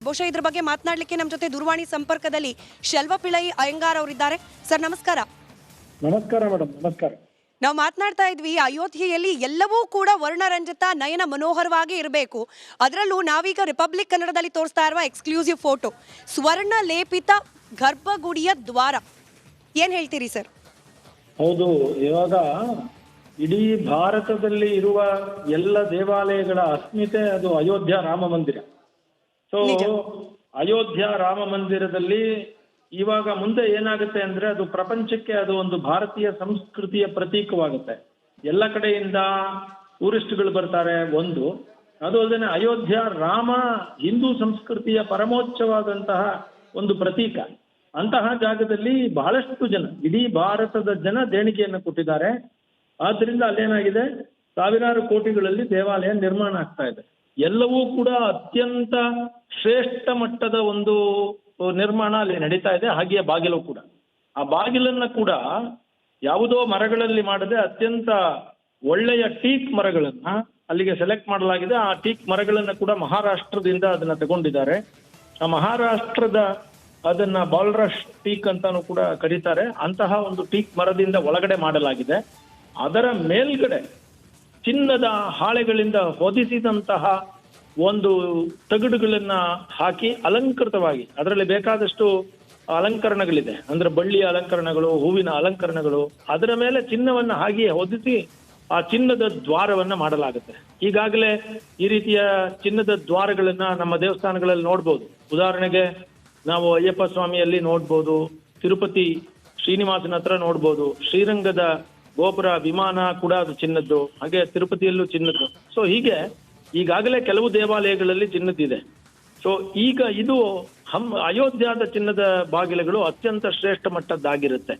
ಬಹುಶಃ ಇದ್ರ ಬಗ್ಗೆ ಮಾತನಾಡಲಿಕ್ಕೆ ನಮ್ಮ ಜೊತೆ ದೂರವಾಣಿ ಸಂಪರ್ಕದಲ್ಲಿ ಶೆಲ್ವಪಿಳ್ಳೈ ಅಯ್ಯಂಗಾರ್ ಅವರಿದ್ದಾರೆ. ಸರ್ ನಮಸ್ಕಾರ. ನಮಸ್ಕಾರ ಮೇಡಮ್, ನಮಸ್ಕಾರ. ನಾವು ಮಾತನಾಡ್ತಾ ಇದ್ವಿ, ಅಯೋಧ್ಯೆಯಲ್ಲಿ ಎಲ್ಲವೂ ಕೂಡ ವರ್ಣರಂಜಿತ ನಯನ ಮನೋಹರವಾಗಿ ಇರಬೇಕು. ಅದರಲ್ಲೂ ನಾವೀಗ ರಿಪಬ್ಲಿಕ್ ಕನ್ನಡದಲ್ಲಿ ತೋರಿಸ್ತಾ ಇರುವ ಎಕ್ಸ್ಕ್ಲೂಸಿವ್ ಫೋಟೋ, ಸ್ವರ್ಣ ಲೇಪಿತ ಗರ್ಭಗುಡಿಯ ದ್ವಾರ. ಏನ್ ಹೇಳ್ತೀರಿ ಸರ್? ಹೌದು, ಇವಾಗ ಇಡೀ ಭಾರತದಲ್ಲಿ ಇರುವ ಎಲ್ಲ ದೇವಾಲಯಗಳ ಅಸ್ಮಿತೆ ಅದು ಅಯೋಧ್ಯ ರಾಮ ಮಂದಿರ. ಸೊ ಅಯೋಧ್ಯ ರಾಮ ಮಂದಿರದಲ್ಲಿ ಇವಾಗ ಮುಂದೆ ಏನಾಗುತ್ತೆ ಅಂದ್ರೆ ಅದು ಪ್ರಪಂಚಕ್ಕೆ ಅದು ಒಂದು ಭಾರತೀಯ ಸಂಸ್ಕೃತಿಯ ಪ್ರತೀಕವಾಗುತ್ತೆ. ಎಲ್ಲ ಕಡೆಯಿಂದ ಟೂರಿಸ್ಟ್ಗಳು ಬರ್ತಾರೆ. ಅದು ಅಲ್ಲದೆ ಅಯೋಧ್ಯ ರಾಮ ಹಿಂದೂ ಸಂಸ್ಕೃತಿಯ ಪರಮೋಚ್ಚವಾದಂತಹ ಒಂದು ಪ್ರತೀಕ. ಅಂತಹ ಜಾಗದಲ್ಲಿ ಬಹಳಷ್ಟು ಜನ, ಇಡೀ ಭಾರತದ ಜನ ದೇಣಿಗೆಯನ್ನು ಕೊಟ್ಟಿದ್ದಾರೆ. ಆದ್ರಿಂದ ಅಲ್ಲೇನಾಗಿದೆ, ಸಾವಿರಾರು ಕೋಟಿಗಳಲ್ಲಿ ದೇವಾಲಯ ನಿರ್ಮಾಣ ಆಗ್ತಾ ಇದೆ. ಎಲ್ಲವೂ ಕೂಡ ಅತ್ಯಂತ ಶ್ರೇಷ್ಠ ಮಟ್ಟದ ಒಂದು ನಿರ್ಮಾಣ ಅಲ್ಲಿ ನಡೀತಾ ಇದೆ. ಹಾಗೆಯೇ ಬಾಗಿಲು ಕೂಡ, ಆ ಬಾಗಿಲನ್ನ ಕೂಡ ಯಾವುದೋ ಮರಗಳಲ್ಲಿ ಮಾಡದೆ ಅತ್ಯಂತ ಒಳ್ಳೆಯ ಟೀಕ್ ಮರಗಳನ್ನ ಅಲ್ಲಿಗೆ ಸೆಲೆಕ್ಟ್ ಮಾಡಲಾಗಿದೆ. ಆ ಟೀಕ್ ಮರಗಳನ್ನ ಕೂಡ ಮಹಾರಾಷ್ಟ್ರದಿಂದ ಅದನ್ನ ತಗೊಂಡಿದ್ದಾರೆ. ಆ ಮಹಾರಾಷ್ಟ್ರದ ಅದನ್ನ ಬಾಲ್ರಶ್ ಟೀಕ್ ಅಂತಾನು ಕೂಡ ಕರೀತಾರೆ. ಅಂತಹ ಒಂದು ಟೀಕ್ ಮರದಿಂದ ಒಳಗಡೆ ಮಾಡಲಾಗಿದೆ. ಅದರ ಮೇಲ್ಗಡೆ ಚಿನ್ನದ ಹಾಳೆಗಳಿಂದ ಹೊದಿಸಿದಂತಹ ಒಂದು ತಗಡುಗಳನ್ನ ಹಾಕಿ ಅಲಂಕೃತವಾಗಿ, ಅದರಲ್ಲಿ ಬೇಕಾದಷ್ಟು ಅಲಂಕರಣಗಳಿದೆ. ಅಂದ್ರೆ ಬಳ್ಳಿಯ ಅಲಂಕರಣಗಳು, ಹೂವಿನ ಅಲಂಕರಣಗಳು, ಅದರ ಮೇಲೆ ಚಿನ್ನವನ್ನ ಹಾಗೆಯೇ ಹೊದಿಸಿ ಆ ಚಿನ್ನದ ದ್ವಾರವನ್ನ ಮಾಡಲಾಗುತ್ತೆ. ಈಗಾಗಲೇ ಈ ರೀತಿಯ ಚಿನ್ನದ ದ್ವಾರಗಳನ್ನ ನಮ್ಮ ದೇವಸ್ಥಾನಗಳಲ್ಲಿ ನೋಡ್ಬೋದು. ಉದಾಹರಣೆಗೆ ನಾವು ಅಯ್ಯಪ್ಪ ಸ್ವಾಮಿಯಲ್ಲಿ ನೋಡ್ಬೋದು, ತಿರುಪತಿ ಶ್ರೀನಿವಾಸನ ಹತ್ರ ನೋಡ್ಬೋದು, ಶ್ರೀರಂಗದ ಗೋಪುರ ವಿಮಾನ ಕೂಡ ಅದು ಚಿನ್ನದ್ದು, ಹಾಗೆ ತಿರುಪತಿಯಲ್ಲೂ ಚಿನ್ನದ್ದು. ಸೊ ಹೀಗೆ ಈಗಾಗಲೇ ಕೆಲವು ದೇವಾಲಯಗಳಲ್ಲಿ ಚಿನ್ನದಿದೆ. ಸೊ ಈಗ ಇದು ಅಯೋಧ್ಯದ ಚಿನ್ನದ ಬಾಗಿಲುಗಳು ಅತ್ಯಂತ ಶ್ರೇಷ್ಠ ಮಟ್ಟದ್ದಾಗಿರುತ್ತೆ.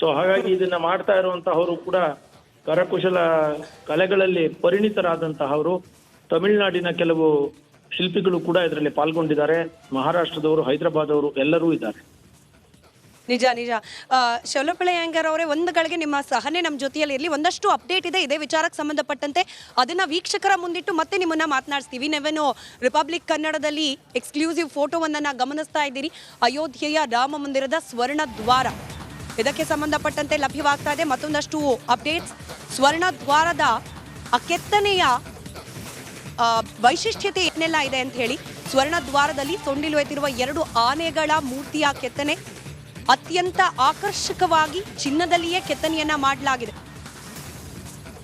ಸೊ ಹಾಗಾಗಿ ಇದನ್ನ ಮಾಡ್ತಾ ಇರುವಂತಹವರು ಕೂಡ ಕರಕುಶಲ ಕಲೆಗಳಲ್ಲಿ ಪರಿಣಿತರಾದಂತಹವರು. ತಮಿಳುನಾಡಿನ ಕೆಲವು ಶಿಲ್ಪಿಗಳು ಕೂಡ ಇದರಲ್ಲಿ ಪಾಲ್ಗೊಂಡಿದ್ದಾರೆ. ಮಹಾರಾಷ್ಟ್ರದವರು, ಹೈದರಾಬಾದ್ ಅವರು ಎಲ್ಲರೂ ಇದ್ದಾರೆ. ನಿಜ ನಿಜ. ಶೆಲ್ವಪಿಳ್ಳೈ ಅಯ್ಯಂಗಾರ್ ಅವರೇ, ಒಂದು ಗಳಿಗೆ ನಿಮ್ಮ ಸಹನೆ ನಮ್ಮ ಜೊತೆಯಲ್ಲಿ ಇರಲಿ. ಒಂದಷ್ಟು ಅಪ್ಡೇಟ್ ಇದೆ ಇದೇ ವಿಚಾರಕ್ಕೆ ಸಂಬಂಧಪಟ್ಟಂತೆ, ಅದನ್ನ ವೀಕ್ಷಕರ ಮುಂದಿಟ್ಟು ಮತ್ತೆ ನಿಮ್ಮನ್ನ ಮಾತನಾಡಿಸ್ತೀವಿ. ನೀವೇನು ರಿಪಬ್ಲಿಕ್ ಕನ್ನಡದಲ್ಲಿ ಎಕ್ಸ್ಕ್ಲೂಸಿವ್ ಫೋಟೋವನ್ನ ಗಮನಿಸ್ತಾ ಇದ್ದೀರಿ, ಅಯೋಧ್ಯೆಯ ರಾಮ ಮಂದಿರದ ಸ್ವರ್ಣ ದ್ವಾರ, ಇದಕ್ಕೆ ಸಂಬಂಧಪಟ್ಟಂತೆ ಲಭ್ಯವಾಗ್ತಾ ಇದೆ ಮತ್ತೊಂದಷ್ಟು ಅಪ್ಡೇಟ್ಸ್. ಸ್ವರ್ಣ ದ್ವಾರದ ಆ ಕೆತ್ತನೆಯ ವೈಶಿಷ್ಟ್ಯತೆ ಏನೆಲ್ಲ ಇದೆ ಅಂತ ಹೇಳಿ, ಸ್ವರ್ಣ ದ್ವಾರದಲ್ಲಿ ಸೊಂಡಿಲು ಎತ್ತಿರುವ 2 ಆನೆಗಳ ಮೂರ್ತಿಯ ಕೆತ್ತನೆ ಅತ್ಯಂತ ಆಕರ್ಷಕವಾಗಿ ಚಿನ್ನದಲ್ಲಿಯೇ ಕೆತ್ತನೆಯನ್ನ ಮಾಡಲಾಗಿದೆ.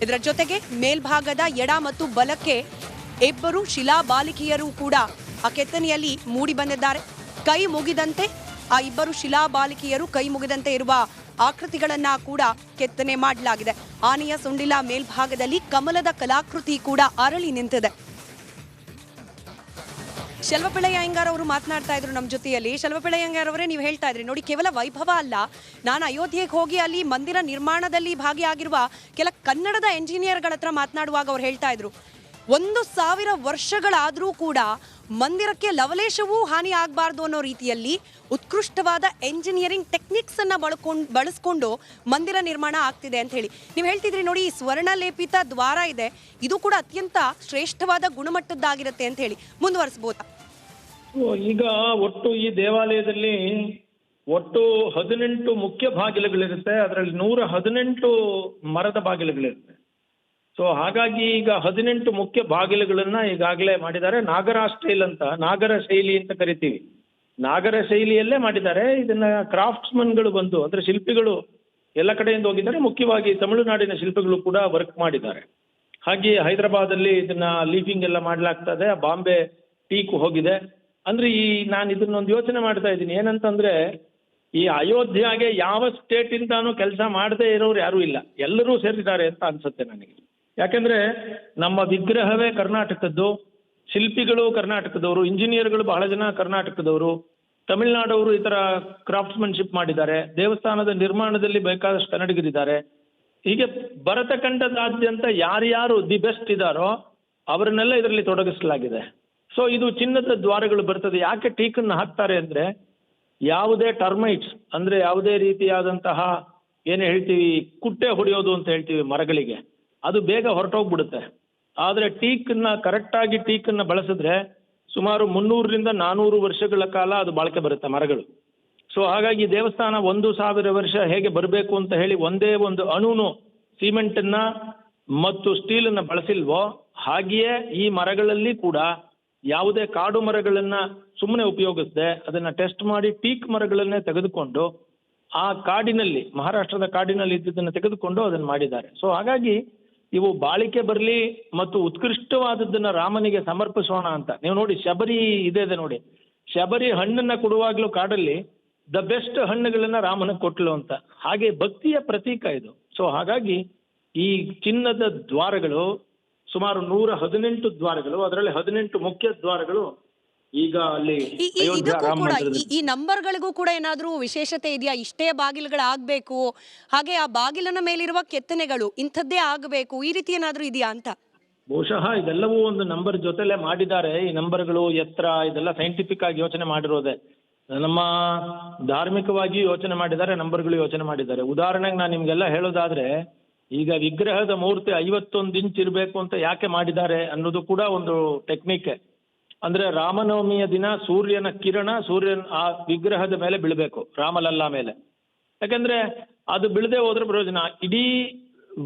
ಇದರ ಜೊತೆಗೆ ಮೇಲ್ಭಾಗದ ಎಡ ಮತ್ತು ಬಲಕ್ಕೆ ಇಬ್ಬರು ಶಿಲಾ ಬಾಲಿಕೆಯರು ಕೂಡ ಆ ಕೆತ್ತನೆಯಲ್ಲಿ ಮೂಡಿ ಬಂದಿದ್ದಾರೆ. ಕೈ ಮುಗಿದಂತೆ ಆ ಇಬ್ಬರು ಶಿಲಾ ಬಾಲಿಕೆಯರು ಕೈ ಮುಗಿದಂತೆ ಇರುವ ಆಕೃತಿಗಳನ್ನ ಕೂಡ ಕೆತ್ತನೆ ಮಾಡಲಾಗಿದೆ. ಆನೆಯ ಸೊಂಡಿಲ ಮೇಲ್ಭಾಗದಲ್ಲಿ ಕಮಲದ ಕಲಾಕೃತಿ ಕೂಡ ಅರಳಿ ನಿಂತಿದೆ. ಶೆಲ್ವಪಿಳ್ಳೈ ಅಯ್ಯಂಗಾರ್ ಅವರು ಮಾತನಾಡ್ತಾ ಇದ್ರು ನಮ್ಮ ಜೊತೆಯಲ್ಲಿ. ಶೆಲ್ವಪಿಳ್ಳೈ ಅಯ್ಯಂಗಾರ್ ಅವರೇ, ನೀವು ಹೇಳ್ತಾ ಇದ್ರಿ ನೋಡಿ, ಕೇವಲ ವೈಭವ ಅಲ್ಲ, ನಾನು ಅಯೋಧ್ಯೆಗೆ ಹೋಗಿ ಅಲ್ಲಿ ಮಂದಿರ ನಿರ್ಮಾಣದಲ್ಲಿ ಭಾಗಿಯಾಗಿರುವ ಕೆಲ ಕನ್ನಡದ ಎಂಜಿನಿಯರ್ಗಳ ಹತ್ರ ಮಾತನಾಡುವಾಗ ಅವ್ರು ಹೇಳ್ತಾ ಇದ್ರು, 1000 ವರ್ಷಗಳಾದರೂ ಕೂಡ ಮಂದಿರಕ್ಕೆ ಲವಲೇಶವೂ ಹಾನಿ ಆಗಬಾರ್ದು ಅನ್ನೋ ರೀತಿಯಲ್ಲಿ ಉತ್ಕೃಷ್ಟವಾದ ಎಂಜಿನಿಯರಿಂಗ್ ಟೆಕ್ನಿಕ್ಸ್ ಅನ್ನ ಬಳಸ್ಕೊಂಡು ಮಂದಿರ ನಿರ್ಮಾಣ ಆಗ್ತಿದೆ ಅಂತ ಹೇಳಿ ನೀವು ಹೇಳ್ತಿದ್ರಿ. ನೋಡಿ, ಈ ಸ್ವರ್ಣ ಲೇಪಿತ ದ್ವಾರ ಇದೆ, ಇದು ಕೂಡ ಅತ್ಯಂತ ಶ್ರೇಷ್ಠವಾದ ಗುಣಮಟ್ಟದ್ದಾಗಿರುತ್ತೆ ಅಂತ ಹೇಳಿ ಮುಂದುವರಿಸಬಹುದಾ? ಈಗ ಒಟ್ಟು ಈ ದೇವಾಲಯದಲ್ಲಿ ಒಟ್ಟು 18 ಮುಖ್ಯ ಬಾಗಿಲುಗಳಿರುತ್ತೆ. ಅದರಲ್ಲಿ 118 ಮರದ ಬಾಗಿಲುಗಳಿರುತ್ತೆ. ಸೊ ಹಾಗಾಗಿ ಈಗ 18 ಮುಖ್ಯ ಬಾಗಿಲುಗಳನ್ನ ಈಗಾಗಲೇ ಮಾಡಿದ್ದಾರೆ. ನಾಗರ ಸ್ಟೈಲ್ ಅಂತ, ನಾಗರ ಶೈಲಿ ಅಂತ ಕರಿತೀವಿ, ನಾಗರ ಶೈಲಿಯಲ್ಲೇ ಮಾಡಿದ್ದಾರೆ. ಇದನ್ನ ಕ್ರಾಫ್ಟ್ಸ್ಮನ್ಗಳು ಬಂದು, ಅಂದ್ರೆ ಶಿಲ್ಪಿಗಳು ಎಲ್ಲ ಕಡೆಯಿಂದ ಹೋಗಿದ್ದಾರೆ. ಮುಖ್ಯವಾಗಿ ತಮಿಳುನಾಡಿನ ಶಿಲ್ಪಿಗಳು ಕೂಡ ವರ್ಕ್ ಮಾಡಿದ್ದಾರೆ. ಹಾಗೆ ಹೈದರಾಬಾದಲ್ಲಿ ಇದನ್ನ ಲೀಫಿಂಗ್ ಎಲ್ಲ ಮಾಡ್ಲಾಗ್ತದೆ. ಬಾಂಬೆ ಟೀಕ್ ಹೋಗಿದೆ. ಅಂದ್ರೆ ನಾನು ಇದನ್ನೊಂದು ಯೋಚನೆ ಮಾಡ್ತಾ ಇದ್ದೀನಿ, ಏನಂತಂದ್ರೆ ಈ ಅಯೋಧ್ಯೆಗೆ ಯಾವ ಸ್ಟೇಟ್ ಇಂದಾನು ಕೆಲಸ ಮಾಡದೇ ಇರೋರು ಯಾರೂ ಇಲ್ಲ, ಎಲ್ಲರೂ ಸೇರಿದ್ದಾರೆ ಅಂತ ಅನ್ಸುತ್ತೆ ನನಗೆ. ಯಾಕೆಂದ್ರೆ ನಮ್ಮ ವಿಗ್ರಹವೇ ಕರ್ನಾಟಕದ್ದು, ಶಿಲ್ಪಿಗಳು ಕರ್ನಾಟಕದವರು, ಇಂಜಿನಿಯರ್ಗಳು ಬಹಳ ಜನ ಕರ್ನಾಟಕದವರು, ತಮಿಳುನಾಡವರು ಈ ತರ ಕ್ರಾಫ್ಟ್ಸ್ಮನ್ಶಿಪ್ ಮಾಡಿದ್ದಾರೆ. ದೇವಸ್ಥಾನದ ನಿರ್ಮಾಣದಲ್ಲಿ ಬೇಕಾದಷ್ಟು ಕನ್ನಡಿಗರಿದ್ದಾರೆ. ಹೀಗೆ ಭರತಖಂಡದಾದ್ಯಂತ ಯಾರ್ಯಾರು ದಿ ಬೆಸ್ಟ್ ಇದ್ದಾರೋ ಅವರನ್ನೆಲ್ಲ ಇದರಲ್ಲಿ ತೊಡಗಿಸಲಾಗಿದೆ. ಸೊ ಇದು ಚಿನ್ನದ ದ್ವಾರಗಳು ಬರ್ತದೆ. ಯಾಕೆ ಟೀಕನ್ನು ಹಾಕ್ತಾರೆ ಅಂದ್ರೆ, ಯಾವುದೇ ಟರ್ಮೈಟ್ಸ್ ಅಂದ್ರೆ ಯಾವುದೇ ರೀತಿಯಾದಂತಹ ಏನು ಹೇಳ್ತೀವಿ ಕುಟ್ಟೆ ಹೊಡೆಯೋದು ಅಂತ ಹೇಳ್ತೀವಿ ಮರಗಳಿಗೆ, ಅದು ಬೇಗ ಹೊರಟೋಗ್ಬಿಡುತ್ತೆ. ಆದರೆ ಟೀಕನ್ನ ಕರೆಕ್ಟಾಗಿ ಟೀಕನ್ನು ಬಳಸಿದ್ರೆ ಸುಮಾರು 300ರಿಂದ 400 ವರ್ಷಗಳ ಕಾಲ ಅದು ಬಾಳಿಕೆ ಬರುತ್ತೆ ಮರಗಳು. ಸೊ ಹಾಗಾಗಿ ದೇವಸ್ಥಾನ 1000 ವರ್ಷ ಹೇಗೆ ಬರಬೇಕು ಅಂತ ಹೇಳಿ ಒಂದೇ ಒಂದು ಅಣುನು ಸಿಮೆಂಟನ್ನ ಮತ್ತು ಸ್ಟೀಲನ್ನ ಬಳಸಿಲ್ವೋ ಹಾಗೆಯೇ ಈ ಮರಗಳಲ್ಲಿ ಕೂಡ ಯಾವುದೇ ಕಾಡು ಮರಗಳನ್ನ ಸುಮ್ಮನೆ ಉಪಯೋಗಿಸದೆ ಅದನ್ನ ಟೆಸ್ಟ್ ಮಾಡಿ ಟೀಕ್ ಮರಗಳನ್ನೇ ತೆಗೆದುಕೊಂಡು ಆ ಕಾಡಿನಲ್ಲಿ, ಮಹಾರಾಷ್ಟ್ರದ ಕಾಡಿನಲ್ಲಿ ಇದ್ದಿದ್ದನ್ನು ತೆಗೆದುಕೊಂಡು ಅದನ್ನು ಮಾಡಿದ್ದಾರೆ. ಸೊ ಹಾಗಾಗಿ ಇವು ಬಾಳಿಕೆ ಬರಲಿ ಮತ್ತು ಉತ್ಕೃಷ್ಟವಾದದ್ದನ್ನ ರಾಮನಿಗೆ ಸಮರ್ಪಿಸೋಣ ಅಂತ. ನೀವು ನೋಡಿ ಶಬರಿ ಇದೆ ನೋಡಿ, ಶಬರಿ ಹಣ್ಣನ್ನ ಕೊಡುವಾಗ್ಲೂ ಕಾಡಲ್ಲಿ ದ ಬೆಸ್ಟ್ ಹಣ್ಣುಗಳನ್ನ ರಾಮನಿಗೆ ಕೊಟ್ಲು ಅಂತ. ಹಾಗೆ ಭಕ್ತಿಯ ಪ್ರತೀಕ ಇದು. ಸೊ ಹಾಗಾಗಿ ಈ ಚಿನ್ನದ ದ್ವಾರಗಳು ಸುಮಾರು 118 ದ್ವಾರಗಳು, ಅದರಲ್ಲಿ 18 ಮುಖ್ಯ ದ್ವಾರಗಳು ಈಗ ಅಲ್ಲಿ ಅಯೋಧ್ಯ ಇದಕ್ಕೂ ರಾಮ ಕೂಡ ಮಂದಿರದಲ್ಲಿ. ಈ ನಂಬರ್ಗಳಿಗೂ ಕೂಡ ಏನಾದ್ರೂ ವಿಶೇಷತೆ ಇದೆಯಾ? ಇಷ್ಟೇ ಬಾಗಿಲುಗಳಾಗಬೇಕು, ಹಾಗೆ ಆ ಬಾಗಿಲಿನ ಮೇಲಿರುವ ಕೆತ್ತನೆಗಳು ಇಂಥದ್ದೇ ಆಗಬೇಕು, ಈ ರೀತಿ ಏನಾದ್ರೂ ಇದೆಯಾ ಅಂತ? ಬಹುಶಃ ಇದೆಲ್ಲವೂ ಒಂದು ನಂಬರ್ ಜೊತೆಲೆ ಮಾಡಿದ್ದಾರೆ. ಈ ನಂಬರ್ಗಳು, ಎತ್ತರ, ಇದೆಲ್ಲ ಸೈಂಟಿಫಿಕ್ ಆಗಿ ಯೋಚನೆ ಮಾಡಿರೋದೆ. ನಮ್ಮ ಧಾರ್ಮಿಕವಾಗಿ ಯೋಚನೆ ಮಾಡಿದ್ದಾರೆ, ನಂಬರ್ಗಳು ಯೋಚನೆ ಮಾಡಿದ್ದಾರೆ. ಉದಾಹರಣೆಗೆ ನಾನು ನಿಮ್ಗೆಲ್ಲ ಹೇಳೋದಾದ್ರೆ, ಈಗ ವಿಗ್ರಹದ ಮೂರ್ತಿ 51 ಇಂಚ್ ಇರಬೇಕು ಅಂತ ಯಾಕೆ ಮಾಡಿದ್ದಾರೆ ಅನ್ನೋದು ಕೂಡ ಒಂದು ಟೆಕ್ನಿಕ್. ಅಂದ್ರೆ ರಾಮನವಮಿಯ ದಿನ ಸೂರ್ಯನ ಕಿರಣ ಆ ವಿಗ್ರಹದ ಮೇಲೆ ಬೀಳಬೇಕು, ರಾಮಲಲ್ಲಾ ಮೇಲೆ. ಯಾಕಂದ್ರೆ ಅದು ಬೀಳದೆ ಹೋದ್ರೆ ಪ್ರಯೋಜನ. ಇಡೀ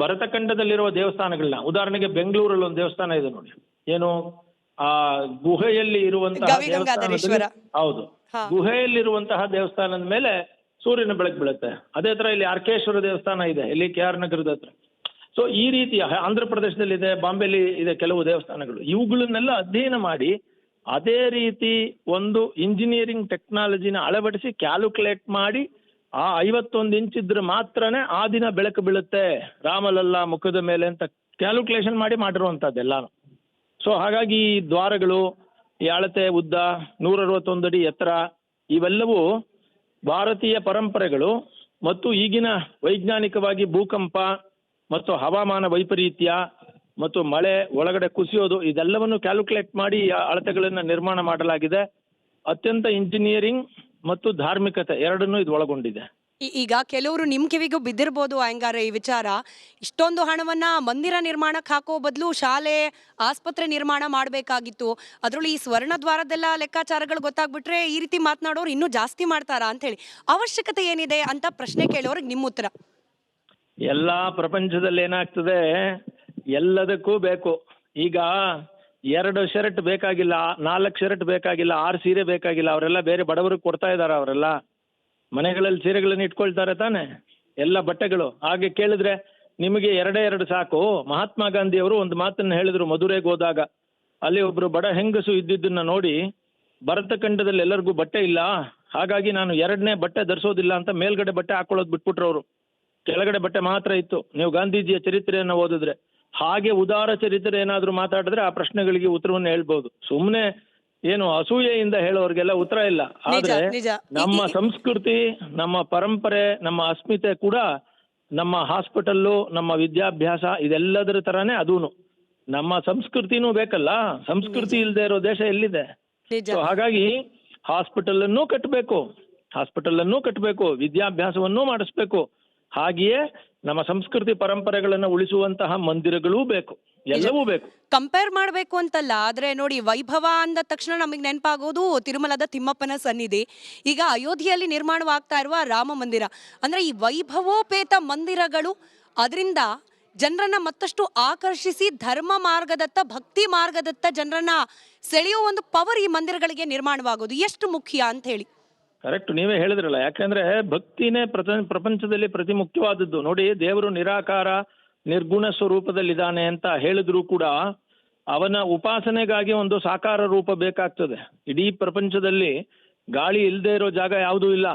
ಭರತಖಂಡದಲ್ಲಿರುವ ದೇವಸ್ಥಾನಗಳನ್ನ, ಉದಾಹರಣೆಗೆ ಬೆಂಗಳೂರಲ್ಲಿ ಒಂದು ದೇವಸ್ಥಾನ ಇದೆ ನೋಡಿ, ಏನು ಆ ಗುಹೆಯಲ್ಲಿ ಇರುವಂತಹ ದೇವಸ್ಥಾನ, ಹೌದು, ಗುಹೆಯಲ್ಲಿರುವಂತಹ ದೇವಸ್ಥಾನದ ಮೇಲೆ ಸೂರ್ಯನ ಬೆಳಕು ಬೀಳುತ್ತೆ. ಅದೇ ತರ ಇಲ್ಲಿ ಅರ್ಕೇಶ್ವರ ದೇವಸ್ಥಾನ ಇದೆ, ಇಲ್ಲಿ KR ನಗರದ ಹತ್ರ. ಸೊ ಈ ರೀತಿಯ ಆಂಧ್ರ ಪ್ರದೇಶದಲ್ಲಿ ಇದೆ, ಬಾಂಬೆಲಿ ಇದೆ ಕೆಲವು ದೇವಸ್ಥಾನಗಳು. ಇವುಗಳನ್ನೆಲ್ಲ ಅಧ್ಯಯನ ಮಾಡಿ ಅದೇ ರೀತಿ ಒಂದು ಇಂಜಿನಿಯರಿಂಗ್ ಟೆಕ್ನಾಲಜಿನ ಅಳವಡಿಸಿ ಕ್ಯಾಲ್ಕುಲೇಟ್ ಮಾಡಿ ಆ 51 ಇಂಚ್ ಇದ್ರೆ ಮಾತ್ರನೇ ಆ ದಿನ ಬೆಳಕು ಬೀಳುತ್ತೆ ರಾಮಲಲ್ಲಾ ಮುಖದ ಮೇಲೆ ಅಂತ ಕ್ಯಾಲ್ಕುಲೇಷನ್ ಮಾಡಿರುವಂಥದ್ದೆಲ್ಲಾನು. ಸೊ ಹಾಗಾಗಿ ಈ ದ್ವಾರಗಳು, ಈ ಅಳತೆ ಉದ್ದ, 161 ಅಡಿ ಎತ್ತರ, ಇವೆಲ್ಲವೂ ಭಾರತೀಯ ಪರಂಪರೆಗಳು ಮತ್ತು ಈಗಿನ ವೈಜ್ಞಾನಿಕವಾಗಿ ಭೂಕಂಪ ಮತ್ತು ಹವಾಮಾನ ವೈಪರೀತ್ಯ ಮತ್ತು ಮಳೆ ಒಳಗಡೆ ಕುಸಿಯೋದು, ಇದೆಲ್ಲವನ್ನು ಕ್ಯಾಲ್ಕುಲೇಟ್ ಮಾಡಿ ಅಳತೆಗಳನ್ನು ನಿರ್ಮಾಣ ಮಾಡಲಾಗಿದೆ. ಅತ್ಯಂತ ಇಂಜಿನಿಯರಿಂಗ್ ಮತ್ತು ಧಾರ್ಮಿಕತೆ ಎರಡನ್ನೂ ಇದು ಒಳಗೊಂಡಿದೆ. ಈಗ ಕೆಲವರು ನಿಮ್ ಕಿವಿಗೂ ಬಿದ್ದಿರ್ಬೋದು ಅಯ್ಯಂಗಾರೆ ಈ ವಿಚಾರ. ಇಷ್ಟೊಂದು ಹಣವನ್ನ ಮಂದಿರ ನಿರ್ಮಾಣಕ್ಕೆ ಹಾಕೋ ಬದಲು ಶಾಲೆ, ಆಸ್ಪತ್ರೆ ನಿರ್ಮಾಣ ಮಾಡಬೇಕಾಗಿತ್ತು. ಅದರಲ್ಲಿ ಈ ಸ್ವರ್ಣ ದ್ವಾರದೆಲ್ಲ ಲೆಕ್ಕಾಚಾರಗಳು ಗೊತ್ತಾಗ್ಬಿಟ್ರೆ ಈ ರೀತಿ ಮಾತನಾಡೋರು ಇನ್ನೂ ಜಾಸ್ತಿ ಮಾಡ್ತಾರಾ ಅಂತ ಹೇಳಿ, ಅವಶ್ಯಕತೆ ಏನಿದೆ ಅಂತ ಪ್ರಶ್ನೆ ಕೇಳೋರಿಗೆ ನಿಮ್ಮ ಉತ್ತರ? ಎಲ್ಲ ಪ್ರಪಂಚದಲ್ಲಿ ಏನಾಗ್ತದೆ, ಎಲ್ಲದಕ್ಕೂ ಬೇಕು. ಈಗ 2 ಶರ್ಟ್ ಬೇಕಾಗಿಲ್ಲ, 4 ಶರ್ಟ್ ಬೇಕಾಗಿಲ್ಲ, 6 ಸೀರೆ ಬೇಕಾಗಿಲ್ಲ. ಅವರೆಲ್ಲ ಬೇರೆ ಬಡವರಿಗೆ ಕೊಡ್ತಾ ಇದಾರ. ಅವರೆಲ್ಲ ಮನೆಗಳಲ್ಲಿ ಸೀರೆಗಳನ್ನು ಇಟ್ಕೊಳ್ತಾರೆ ತಾನೆ, ಎಲ್ಲ ಬಟ್ಟೆಗಳು. ಹಾಗೆ ಕೇಳಿದ್ರೆ ನಿಮಗೆ 2 ಸಾಕು. ಮಹಾತ್ಮ ಗಾಂಧಿ ಅವರು ಒಂದು ಮಾತನ್ನು ಹೇಳಿದ್ರು ಮಧುರೆಗೆ ಹೋದಾಗ. ಅಲ್ಲಿ ಒಬ್ರು ಬಡ ಹೆಂಗಸು ಇದ್ದಿದ್ದನ್ನ ನೋಡಿ, ಭರತಖಂಡದಲ್ಲಿ ಎಲ್ಲರಿಗೂ ಬಟ್ಟೆ ಇಲ್ಲ, ಹಾಗಾಗಿ ನಾನು 2ನೇ ಬಟ್ಟೆ ಧರಿಸೋದಿಲ್ಲ ಅಂತ ಮೇಲ್ಗಡೆ ಬಟ್ಟೆ ಹಾಕೊಳ್ಳೋದು ಬಿಟ್ಬಿಟ್ರು ಅವರು. ಕೆಳಗಡೆ ಬಟ್ಟೆ ಮಾತ್ರ ಇತ್ತು. ನೀವು ಗಾಂಧೀಜಿಯ ಚರಿತ್ರೆಯನ್ನು ಓದಿದ್ರೆ, ಹಾಗೆ ಉದಾರ ಚರಿತ್ರೆ ಏನಾದರೂ ಮಾತಾಡಿದ್ರೆ ಆ ಪ್ರಶ್ನೆಗಳಿಗೆ ಉತ್ತರವನ್ನು ಹೇಳ್ಬೋದು. ಸುಮ್ಮನೆ ಏನು ಅಸೂಯೆಯಿಂದ ಹೇಳೋರಿಗೆಲ್ಲ ಉತ್ತರ ಇಲ್ಲ. ಆದ್ರೆ ನಮ್ಮ ಸಂಸ್ಕೃತಿ, ನಮ್ಮ ಪರಂಪರೆ, ನಮ್ಮ ಅಸ್ಮಿತೆ ಕೂಡ, ನಮ್ಮ ಹಾಸ್ಪಿಟಲ್ಲು, ನಮ್ಮ ವಿದ್ಯಾಭ್ಯಾಸ, ಇದೆಲ್ಲದರ ತರಾನೇ ಅದೂನು. ನಮ್ಮ ಸಂಸ್ಕೃತಿನೂ ಬೇಕಲ್ಲ. ಸಂಸ್ಕೃತಿ ಇಲ್ಲದೆ ಇರೋ ದೇಶ ಎಲ್ಲಿದೆ? ಹಾಗಾಗಿ ಹಾಸ್ಪಿಟಲ್ ಅನ್ನು ಕಟ್ಟಬೇಕು, ವಿದ್ಯಾಭ್ಯಾಸವನ್ನೂ ಮಾಡಿಸ್ಬೇಕು. ಹಾಗೆಯೇ ನಮ್ಮ ಸಂಸ್ಕೃತಿ ಪರಂಪರೆಗಳನ್ನು ಉಳಿಸುವಂತಹ ಮಂದಿರಗಳೂ ಬೇಕು, ಎಲ್ಲವೂ ಬೇಕು. ಕಂಪೇರ್ ಮಾಡಬೇಕು ಅಂತಲ್ಲ, ಆದ್ರೆ ನೋಡಿ, ವೈಭವ ಅಂದ ತಕ್ಷಣ ನಮಗೆ ನೆನಪಾಗೋದು ತಿರುಮಲದ ತಿಮ್ಮಪ್ಪನ ಸನ್ನಿಧಿ. ಈಗ ಅಯೋಧ್ಯೆಯಲ್ಲಿ ನಿರ್ಮಾಣವಾಗ್ತಾ ಇರುವ ರಾಮ ಮಂದಿರ ಅಂದ್ರೆ ಈ ವೈಭವೋಪೇತ ಮಂದಿರಗಳು, ಅದರಿಂದ ಜನರನ್ನ ಮತ್ತಷ್ಟು ಆಕರ್ಷಿಸಿ ಧರ್ಮ ಮಾರ್ಗದತ್ತ, ಭಕ್ತಿ ಮಾರ್ಗದತ್ತ ಜನರನ್ನ ಸೆಳೆಯೋ ಒಂದು ಪವರ್ ಈ ಮಂದಿರಗಳಿಗೆ ನಿರ್ಮಾಣವಾಗೋದು ಎಷ್ಟು ಮುಖ್ಯ ಅಂತ ಹೇಳಿ. ಕರೆಕ್ಟ್, ನೀವೇ ಹೇಳಿದ್ರಲ್ಲ. ಯಾಕಂದ್ರೆ ಭಕ್ತಿನೇ ಪ್ರಪಂಚದಲ್ಲಿ ಪ್ರತಿ ಮುಖ್ಯವಾದದ್ದು. ನೋಡಿ, ದೇವರು ನಿರಾಕಾರ ನಿರ್ಗುಣ ಸ್ವರೂಪದಲ್ಲಿದ್ದಾನೆ ಅಂತ ಹೇಳಿದ್ರು ಕೂಡ ಅವನ ಉಪಾಸನೆಗಾಗಿ ಒಂದು ಸಾಕಾರ ರೂಪ ಬೇಕಾಗ್ತದೆ. ಇಡೀ ಪ್ರಪಂಚದಲ್ಲಿ ಗಾಳಿ ಇಲ್ಲದೆ ಇರೋ ಜಾಗ ಯಾವುದೂ ಇಲ್ಲ.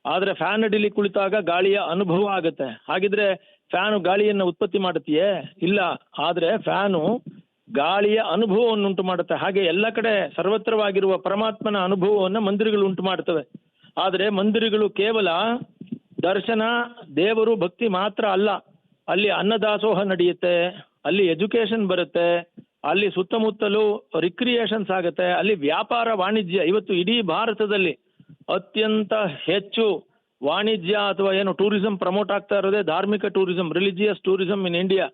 ಆದ್ರೆ ಫ್ಯಾನ್ ಅಡಿಲಿ ಕುಳಿತಾಗ ಗಾಳಿಯ ಅನುಭವ ಆಗುತ್ತೆ. ಹಾಗಿದ್ರೆ ಫ್ಯಾನು ಗಾಳಿಯನ್ನು ಉತ್ಪತ್ತಿ ಮಾಡುತ್ತೆಯೇ? ಇಲ್ಲ. ಆದ್ರೆ ಫ್ಯಾನು ಗಾಳಿಯ ಅನುಭವವನ್ನು ಉಂಟು ಮಾಡುತ್ತೆ. ಹಾಗೆ ಎಲ್ಲ ಕಡೆ ಸರ್ವತ್ರವಾಗಿರುವ ಪರಮಾತ್ಮನ ಅನುಭವವನ್ನು ಮಂದಿರಗಳು ಉಂಟು ಮಾಡ್ತವೆ. ಆದರೆ ಮಂದಿರಗಳು ಕೇವಲ ದರ್ಶನ, ದೇವರು, ಭಕ್ತಿ ಮಾತ್ರ ಅಲ್ಲ. ಅಲ್ಲಿ ಅನ್ನದಾಸೋಹ ನಡೆಯುತ್ತೆ, ಅಲ್ಲಿ ಎಜುಕೇಶನ್ ಬರುತ್ತೆ, ಅಲ್ಲಿ ಸುತ್ತಮುತ್ತಲೂ ರಿಕ್ರಿಯೇಷನ್ಸ್ ಆಗುತ್ತೆ, ಅಲ್ಲಿ ವ್ಯಾಪಾರ, ವಾಣಿಜ್ಯ. ಇವತ್ತು ಇಡೀ ಭಾರತದಲ್ಲಿ ಅತ್ಯಂತ ಹೆಚ್ಚು ವಾಣಿಜ್ಯ ಅಥವಾ ಏನು ಟೂರಿಸಂ ಪ್ರಮೋಟ್ ಆಗ್ತಾ ಇರೋದೇ ಧಾರ್ಮಿಕ tourism, religious tourism in India.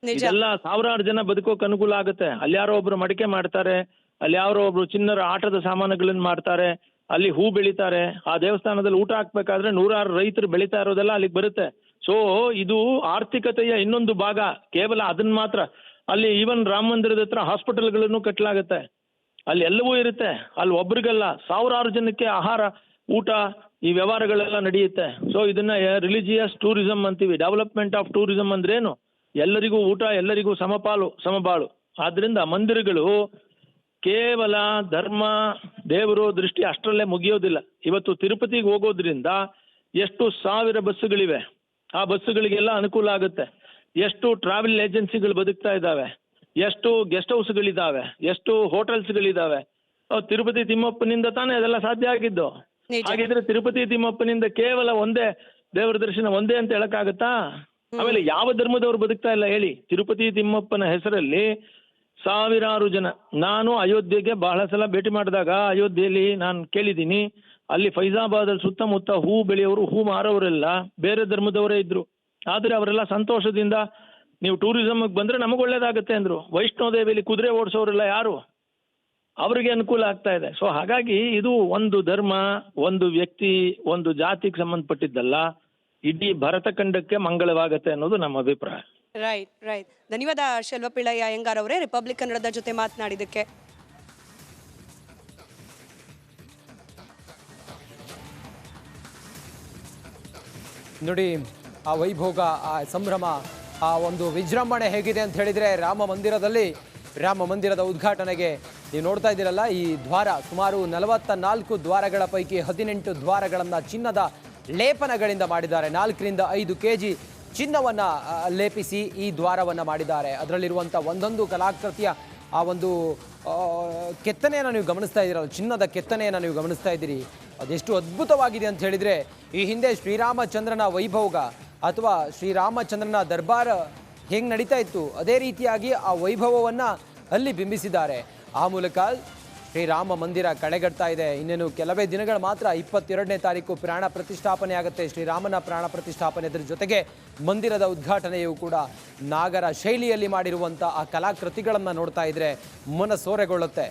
ಇದೆಲ್ಲ ಸಾವಿರಾರು ಜನ ಬದುಕೋಕೆ ಅನುಕೂಲ ಆಗುತ್ತೆ. ಅಲ್ಲಿ ಯಾರೋ ಒಬ್ರು ಮಡಿಕೆ ಮಾಡ್ತಾರೆ, ಅಲ್ಲಿ ಯಾರೋ ಒಬ್ರು ಚಿನ್ನರ ಆಟದ ಸಾಮಾನುಗಳನ್ನ ಮಾಡ್ತಾರೆ, ಅಲ್ಲಿ ಹೂ ಬೆಳಿತಾರೆ. ಆ ದೇವಸ್ಥಾನದಲ್ಲಿ ಊಟ ಹಾಕ್ಬೇಕಾದ್ರೆ 100 ರೈತರು ಬೆಳೀತಾ ಇರೋದೆಲ್ಲ ಅಲ್ಲಿಗೆ ಬರುತ್ತೆ. ಸೊ ಇದು ಆರ್ಥಿಕತೆಯ ಇನ್ನೊಂದು ಭಾಗ. ಕೇವಲ ಅದನ್ನ ಮಾತ್ರ ಅಲ್ಲಿ ಈವನ್ ರಾಮ ಮಂದಿರದ ಹತ್ರ ಹಾಸ್ಪಿಟಲ್ಗಳನ್ನು ಕಟ್ಟಲಾಗುತ್ತೆ, ಅಲ್ಲಿ ಎಲ್ಲವೂ ಇರುತ್ತೆ. ಅಲ್ಲಿ ಒಬ್ರಿಗಲ್ಲ, ಸಾವಿರಾರು ಜನಕ್ಕೆ ಆಹಾರ, ಊಟ, ಈ ವ್ಯವಹಾರಗಳೆಲ್ಲ ನಡೆಯುತ್ತೆ. ಸೊ ಇದನ್ನ ರಿಲಿಜಿಯಸ್ ಟೂರಿಸಂ ಅಂತೀವಿ. ಡೆವಲಪ್ಮೆಂಟ್ ಆಫ್ ಟೂರಿಸಂ ಅಂದ್ರೇನು? ಎಲ್ಲರಿಗೂ ಊಟ, ಎಲ್ಲರಿಗೂ ಸಮಬಾಳು. ಆದ್ರಿಂದ ಮಂದಿರಗಳು ಕೇವಲ ಧರ್ಮ, ದೇವರು ದೃಷ್ಟಿ ಅಷ್ಟರಲ್ಲೇ ಮುಗಿಯೋದಿಲ್ಲ. ಇವತ್ತು ತಿರುಪತಿಗೆ ಹೋಗೋದ್ರಿಂದ ಎಷ್ಟು ಸಾವಿರ ಬಸ್ಸುಗಳಿವೆ, ಆ ಬಸ್ಸುಗಳಿಗೆಲ್ಲ ಅನುಕೂಲ ಆಗುತ್ತೆ. ಎಷ್ಟು ಟ್ರಾವೆಲ್ ಏಜೆನ್ಸಿಗಳು ಬದುಕ್ತಾ ಇದ್ದಾವೆ, ಎಷ್ಟು ಗೆಸ್ಟ್ ಹೌಸ್ಗಳಿದ್ದಾವೆ, ಎಷ್ಟು ಹೋಟೆಲ್ಸ್ಗಳಿದ್ದಾವೆ. ತಿರುಪತಿ ತಿಮ್ಮಪ್ಪನಿಂದ ತಾನೇ ಅದೆಲ್ಲ ಸಾಧ್ಯ ಆಗಿದ್ದು. ಹಾಗಿದ್ರೆ ತಿರುಪತಿ ತಿಮ್ಮಪ್ಪನಿಂದ ಕೇವಲ ಒಂದೇ ದೇವರ ದರ್ಶನ ಒಂದೇ ಅಂತ ಹೇಳಕ್ಕಾಗತ್ತಾ? ಆಮೇಲೆ ಯಾವ ಧರ್ಮದವ್ರು ಬದುಕ್ತಾ ಇಲ್ಲ ಹೇಳಿ? ತಿರುಪತಿ ತಿಮ್ಮಪ್ಪನ ಹೆಸರಲ್ಲಿ ಸಾವಿರಾರು ಜನ. ನಾನು ಅಯೋಧ್ಯೆಗೆ ಬಹಳ ಸಲ ಭೇಟಿ ಮಾಡಿದಾಗ ಅಯೋಧ್ಯೆಯಲ್ಲಿ ನಾನು ಕೇಳಿದ್ದೀನಿ, ಅಲ್ಲಿ ಫೈಜಾಬಾದಲ್ಲಿ ಸುತ್ತಮುತ್ತ ಹೂ ಬೆಳೆಯೋರು, ಹೂ ಮಾರೋರೆಲ್ಲ ಬೇರೆ ಧರ್ಮದವರೇ ಇದ್ರು. ಆದರೆ ಅವರೆಲ್ಲ ಸಂತೋಷದಿಂದ ನೀವು ಟೂರಿಸಮ್ಗೆ ಬಂದರೆ ನಮಗೆ ಒಳ್ಳೇದಾಗುತ್ತೆ ಅಂದರು. ವೈಷ್ಣೋದೇವಿಯಲ್ಲಿ ಕುದುರೆ ಓಡಿಸೋರೆಲ್ಲ ಯಾರು? ಅವರಿಗೆ ಅನುಕೂಲ ಆಗ್ತಾ ಇದೆ. ಸೊ ಹಾಗಾಗಿ ಇದು ಒಂದು ಧರ್ಮ, ಒಂದು ವ್ಯಕ್ತಿ, ಒಂದು ಜಾತಿಗೆ ಸಂಬಂಧಪಟ್ಟಿದ್ದಲ್ಲ, ಇಡೀ ಭರತಖಂಡಕ್ಕೆ ಮಂಗಳವಾಗತ್ತೆ ಅನ್ನೋದು ನಮ್ಮ ಅಭಿಪ್ರಾಯ. ರೈಟ್. ಧನ್ಯವಾದ ಶೆಲ್ವಪಿಳ್ಳಯ್ಯ ಅಯ್ಯಂಗಾರ್ ಅವರೇ, ರಿಪಬ್ಲಿಕ್ ಕನ್ನಡದ ಜೊತೆ ಮಾತನಾಡಿದ್ದಕ್ಕೆ. ನೋಡಿ ಆ ವೈಭೋಗ, ಆ ಸಂಭ್ರಮ, ಆ ಒಂದು ವಿಜೃಂಭಣೆ ಹೇಗಿದೆ ಅಂತ ಹೇಳಿದರೆ, ರಾಮ ಮಂದಿರದ ಉದ್ಘಾಟನೆಗೆ ನೀವು ನೋಡ್ತಾ ಇದ್ದೀರಲ್ಲ, ಈ ದ್ವಾರ ಸುಮಾರು 44 ದ್ವಾರಗಳ ಪೈಕಿ 18 ದ್ವಾರಗಳನ್ನು ಚಿನ್ನದ ಲೇಪನಗಳಿಂದ ಮಾಡಿದ್ದಾರೆ. 4ರಿಂದ 5 kg ಚಿನ್ನವನ್ನು ಲೇಪಿಸಿ ಈ ದ್ವಾರವನ್ನು ಮಾಡಿದ್ದಾರೆ. ಅದರಲ್ಲಿರುವಂಥ ಒಂದೊಂದು ಕಲಾಕೃತಿಯ ಆ ಒಂದು ಕೆತ್ತನೆಯನ್ನು ನೀವು ಗಮನಿಸ್ತಾ ಇದ್ದೀರಲ್ಲ, ಚಿನ್ನದ ಕೆತ್ತನೆಯನ್ನು ನೀವು ಗಮನಿಸ್ತಾ ಇದ್ದೀರಿ. ಅದೆಷ್ಟು ಅದ್ಭುತವಾಗಿದೆ ಅಂತ ಹೇಳಿದರೆ, ಈ ಹಿಂದೆ ಶ್ರೀರಾಮಚಂದ್ರನ ವೈಭೋಗ ಅಥವಾ ಶ್ರೀರಾಮಚಂದ್ರನ ದರ್ಬಾರ್ ಹೆಂಗೆ ನಡೀತಾ ಇತ್ತು, ಅದೇ ರೀತಿಯಾಗಿ ಆ ವೈಭವವನ್ನು ಅಲ್ಲಿ ಬಿಂಬಿಸಿದ್ದಾರೆ. ಆ ಮೂಲಕ ಶ್ರೀರಾಮ ಮಂದಿರ ಕಳೆಗಟ್ತಾ ಇದೆ. ಇನ್ನೇನು ಕೆಲವೇ ದಿನಗಳು ಮಾತ್ರ, 22ನೇ ತಾರೀಕು ಪ್ರಾಣ ಪ್ರತಿಷ್ಠಾಪನೆ ಆಗುತ್ತೆ. ಶ್ರೀರಾಮನ ಪ್ರಾಣ ಪ್ರತಿಷ್ಠಾಪನೆ, ಅದರ ಜೊತೆಗೆ ಮಂದಿರದ ಉದ್ಘಾಟನೆಯೂ ಕೂಡ ನಾಗರ ಶೈಲಿಯಲ್ಲಿ ಮಾಡಿರುವಂಥ ಆ ಕಲಾಕೃತಿಗಳನ್ನು ನೋಡ್ತಾ ಇದ್ರೆ ಮನಸೋರೆಗೊಳ್ಳುತ್ತೆ.